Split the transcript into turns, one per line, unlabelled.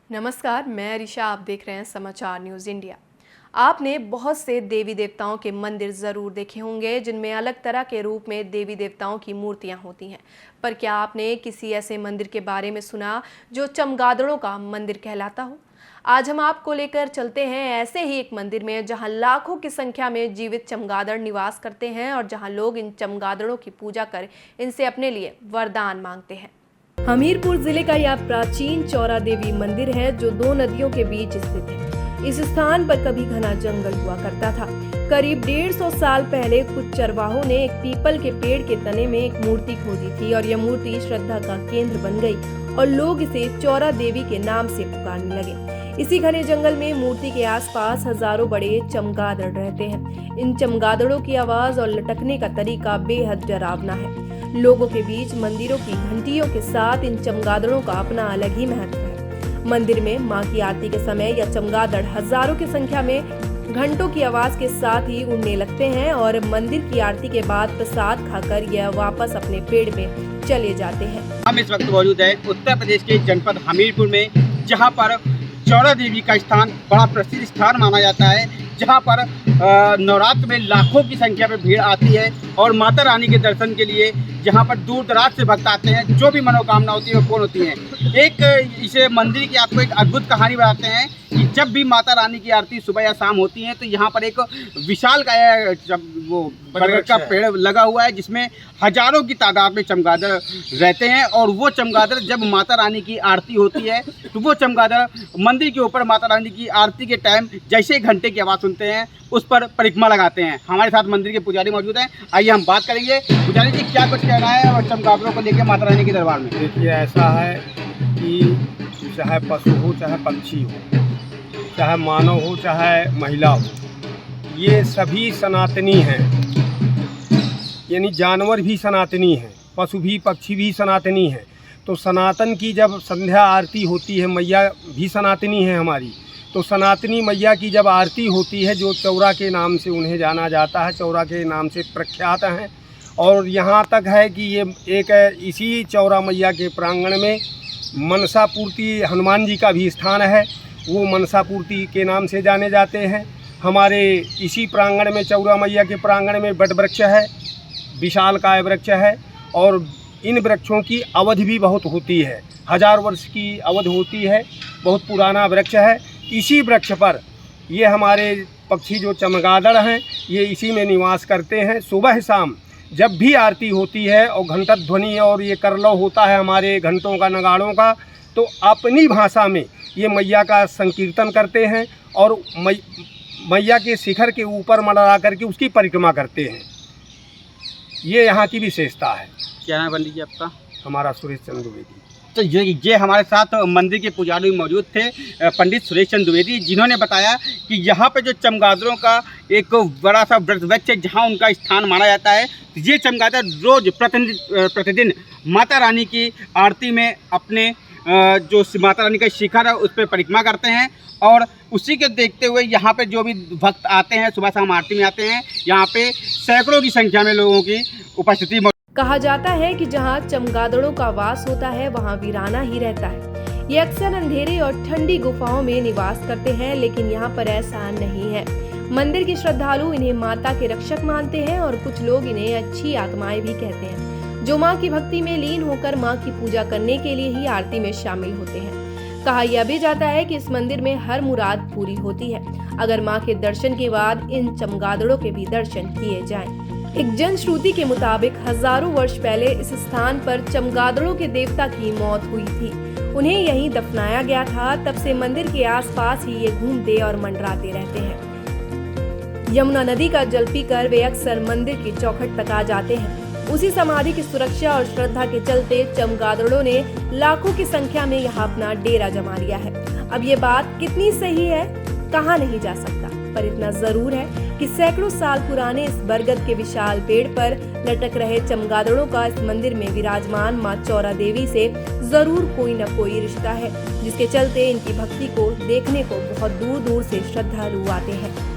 नमस्कार, मैं ऋषा। आप देख रहे हैं समाचार न्यूज़ इंडिया। आपने बहुत से देवी देवताओं के मंदिर ज़रूर देखे होंगे जिनमें अलग तरह के रूप में देवी देवताओं की मूर्तियां होती हैं। पर क्या आपने किसी ऐसे मंदिर के बारे में सुना जो चमगादड़ों का मंदिर कहलाता हो? आज हम आपको लेकर चलते हैं ऐसे ही एक मंदिर में जहां लाखों की संख्या में जीवित चमगादड़ निवास करते हैं और जहां लोग इन चमगादड़ों की पूजा कर इनसे अपने लिए वरदान मांगते हैं। हमीरपुर जिले का यह प्राचीन चौरा देवी मंदिर है जो दो नदियों के बीच स्थित है। इस स्थान पर कभी घना जंगल हुआ करता था। करीब 150 साल पहले कुछ चरवाहों ने एक पीपल के पेड़ के तने में एक मूर्ति खोदी थी और यह मूर्ति श्रद्धा का केंद्र बन गई और लोग इसे चौरा देवी के नाम से पुकारने लगे। इसी घने जंगल में मूर्ति के आसपास हजारों बड़े चमगादड़ रहते हैं। इन चमगादड़ों की आवाज और लटकने का तरीका बेहद डरावना है। लोगों के बीच मंदिरों की घंटियों के साथ इन चमगादड़ों का अपना अलग ही महत्व है। मंदिर में मां की आरती के समय यह चमगादड़ हजारों की संख्या में घंटों की आवाज के साथ ही उड़ने लगते हैं और मंदिर की आरती के बाद प्रसाद खाकर यह वापस अपने पेड़ पे चले जाते हैं।
हम इस वक्त मौजूद है उत्तर प्रदेश के जनपद हमीरपुर में, जहां पर चौरा देवी का स्थान बड़ा प्रसिद्ध स्थान माना जाता है, जहां पर नवरात्र में लाखों की संख्या में भीड़ आती है और माता रानी के दर्शन के लिए जहां पर दूर दराज से भक्त आते हैं। जो भी मनोकामना होती है वो पूर्ण होती है। एक इसे मंदिर की आपको एक अद्भुत कहानी बताते हैं कि जब भी माता रानी की आरती सुबह या शाम होती है तो यहाँ पर एक विशाल वो बरगद का पेड़ लगा हुआ है जिसमें हजारों की तादाद में चमगादड़ रहते हैं और वो चमगादड़ जब माता रानी की आरती होती है तो वो चमगादड़ मंदिर के ऊपर माता रानी की आरती के टाइम जैसे घंटे की आवाज़ सुनते हैं उस पर परिक्रमा लगाते हैं। हमारे साथ मंदिर के पुजारी मौजूद हैं, आइए हम बात करेंगे। पुजारी जी, क्या कुछ कहना है और चमगादड़ों को लेकर माता रानी के दरबार में?
देखिए, ऐसा है कि चाहे पशु हो चाहे पक्षी हो, चाहे मानव हो चाहे महिला हो, ये सभी सनातनी हैं। यानी जानवर भी सनातनी हैं, पशु भी पक्षी भी सनातनी हैं। तो सनातन की जब संध्या आरती होती है, मैया भी सनातनी है हमारी, तो सनातनी मैया की जब आरती होती है, जो चौरा के नाम से उन्हें जाना जाता है, चौरा के नाम से प्रख्यात हैं। और यहाँ तक है कि ये एक इसी चौरा मैया के प्रांगण में मनसा पूर्ति हनुमान जी का भी स्थान है, वो मनसा पूर्ति के नाम से जाने जाते हैं। हमारे इसी प्रांगण में चौरा मैया के प्रांगण में बट वृक्ष है, विशालकाय वृक्ष है और इन वृक्षों की अवधि भी बहुत होती है, 1000 वर्ष की अवधि होती है, बहुत पुराना वृक्ष है। इसी वृक्ष पर ये हमारे पक्षी जो चमगादड़ हैं ये इसी में निवास करते हैं। सुबह शाम जब भी आरती होती है और घंटा ध्वनि और ये करलव होता है हमारे घंटों का, नगाड़ों का, तो अपनी भाषा में ये मैया का संकीर्तन करते हैं और मैया के शिखर के ऊपर मंडरा करके उसकी परिक्रमा करते हैं। ये यहाँ की विशेषता है।
क्या नाम पंडित जी आपका?
हमारा सुरेश चंद्र द्विवेदी।
तो ये हमारे साथ मंदिर के पुजारी मौजूद थे, पंडित सुरेश चंद्र द्विवेदी, जिन्होंने बताया कि यहाँ पे जो चमगादड़ों का एक बड़ा सा वृक्ष है जहाँ उनका स्थान माना जाता है। ये चमगादड़ रोज प्रतिदिन माता रानी की आरती में अपने जो माता रानी का शिखर है उस पर परिक्रमा करते हैं और उसी के देखते हुए यहाँ पे जो भी भक्त आते हैं सुबह शाम आरती में आते हैं, यहाँ पे सैकड़ों की संख्या में लोगों की उपस्थिति।
कहा जाता है कि जहां चमगादड़ों का वास होता है वहां वीराना ही रहता है। ये अक्सर अंधेरे और ठंडी गुफाओं में निवास करते हैं, लेकिन यहाँ पर ऐसा नहीं है। मंदिर के श्रद्धालु इन्हें माता के रक्षक मानते हैं और कुछ लोग इन्हें अच्छी आत्माएं भी कहते हैं, जो माँ की भक्ति में लीन होकर माँ की पूजा करने के लिए ही आरती में शामिल होते हैं। कहा यह भी जाता है कि इस मंदिर में हर मुराद पूरी होती है अगर माँ के दर्शन के बाद इन चमगादड़ों के भी दर्शन किए जाएं। एक जनश्रुति के मुताबिक हजारों वर्ष पहले इस स्थान पर चमगादड़ों के देवता की मौत हुई थी। उन्हें यहीं दफनाया गया था। तब से मंदिर के आसपास ही ये घूमते और मंडराते रहते हैं। यमुना नदी का जल पीकर वे अक्सर मंदिर की चौखट तक आ जाते हैं। उसी समाधि की सुरक्षा और श्रद्धा के चलते चमगादड़ों ने लाखों की संख्या में यहाँ अपना डेरा जमा लिया है। अब ये बात कितनी सही है कहा नहीं जा सकता, पर इतना जरूर है कि सैकड़ों साल पुराने इस बरगद के विशाल पेड़ पर लटक रहे चमगादड़ों का इस मंदिर में विराजमान मां चौरा देवी से जरूर कोई न कोई रिश्ता है, जिसके चलते इनकी भक्ति को देखने को बहुत दूर दूर से श्रद्धालु आते हैं।